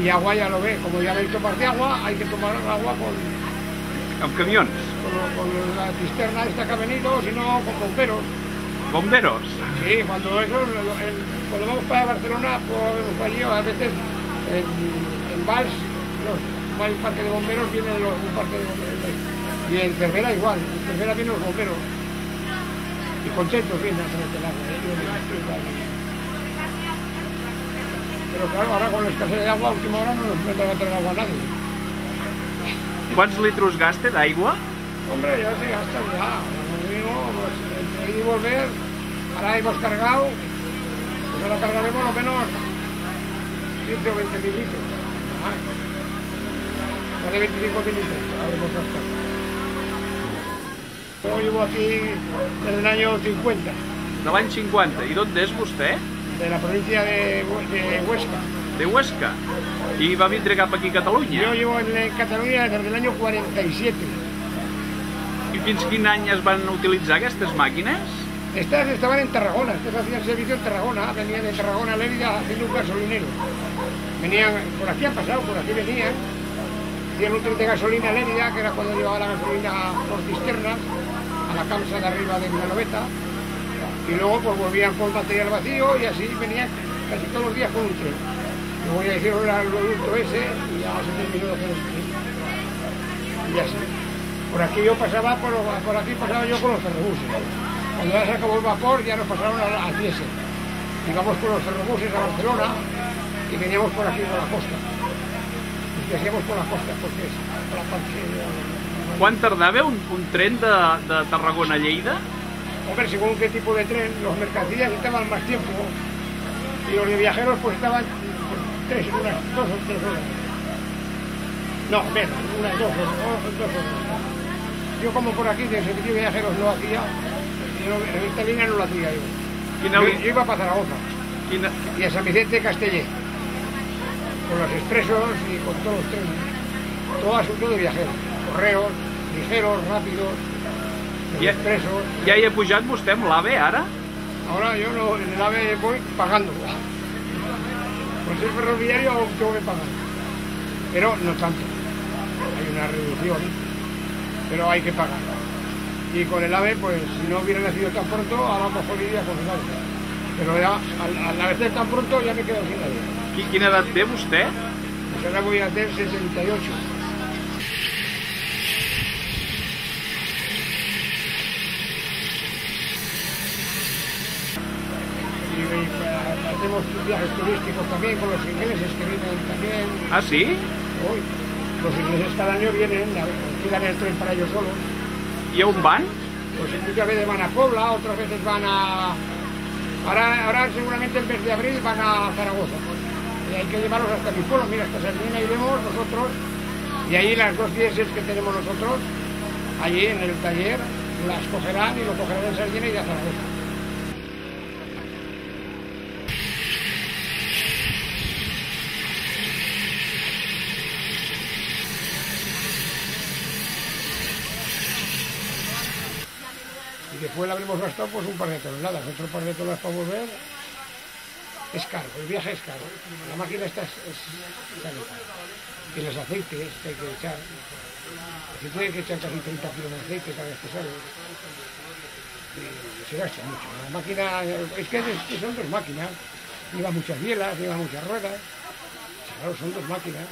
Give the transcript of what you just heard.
Y agua ya lo ve, como ya veis tomar de agua, hay que tomar agua Amb camions? con la cisterna esta que ha venido, si no con bomberos. ¿Bomberos? Sí, cuando vamos para Barcelona, pues allí a veces en Valls, hay un parque de bomberos, viene un parque de bomberos. Y en Cervera igual, en Cervera vienen los bomberos. Y contentos vienen a hacer el agua. Pero claro, ahora con la escasez de agua, a última hora no nos meten a traer agua a nadie. Quants litros gasta d'aigua? Hombre, ya se gasta ya. Como digo, pues, entre ir y volver, ahora hemos cargado, pues ahora cargaremos lo menos 15 o 20 mil litros. Más de 25 mil litros habremos gastado. Yo llevo aquí desde el año 50. De l'any 50. I d'on és vostè? De la provincia de Huesca. De Huesca. I va vindre cap aquí a Catalunya? Yo llevo en Cataluña desde el año 47. I fins quin any es van utilitzar aquestes màquines? Estas estaban en Tarragona, estas hacían servicio en Tarragona, venían de Tarragona a Lérida haciendo un gasolinero. Venían, por aquí han pasado, por aquí venían, hacían un tren de gasolina a Lérida, que era cuando llevaba la gasolina por cisternas, a la camsa de arriba de Villanoveta, y luego pues volvían con material vacío y así venían casi todos los días con un tren. Luego ya hicieron el producto ese y ya se terminó de hacer el tren. Y así. Por aquí yo pasaba, por aquí pasaba yo con los ferrobuses. Cuando ya se acabó el vapor ya nos pasaron al diésel. Íbamos con los ferrobuses a Barcelona y veníamos por aquí por la costa. Y hacíamos por la costa, porque es por la parte de... Quan tardava un tren de Tarragona a Lleida? Hombre, según qué tipo de tren, los mercancías estaban más tiempo y los de viajeros pues estaban unas 2 o 3 horas. No, menos, unas 2 horas. Yo como por aquí de servicio de viajeros no hacía, en esta línea no lo hacía yo. Yo iba para Zaragoza y a San Vicente Castellé, con los expresos y con todos los trenes. Todo asunto de viajeros, correos, ligeros, rápidos. Expresos. Ja hi ha pujat vostè amb l'AVE ara? Ahora yo no, en el AVE voy pagando. Por ser ferroviario aún tengo que pagar. Pero no tanto. Hay una reducción, pero hay que pagar. Y con el AVE, pues si no hubiera nacido tan pronto, a lo mejor iría con el AVE. Pero ya, al nacer tan pronto, ya me quedo sin AVE. Quina edat té vostè? Pues ahora voy a hacer 78. Hacemos viajes turísticos también con los ingleses que vienen también. Ah, sí? Hoy. Los ingleses cada año vienen, alquilan el tren para ellos solos. I a on van? Pues muchas veces van a Puebla, otras veces van a... Ahora seguramente el mes de abril van a Zaragoza. Y hay que llevarlos hasta mi pueblo, mira, hasta Sardina iremos nosotros. Y ahí las 2 diesels que tenemos nosotros, allí en el taller, las cogerán y lo cogerán en Sardina y de Zaragoza. Después le habremos gastado pues un par de toneladas, otro par de toneladas para volver. Es caro, el viaje es caro. La máquina esta sale caro. Y los aceites que hay que echar. Se tiene que echar casi 30 kilos de aceite cada vez que sale. Y se gasta mucho. La máquina, es que son 2 máquinas. Lleva muchas bielas, lleva muchas ruedas. Claro, son 2 máquinas.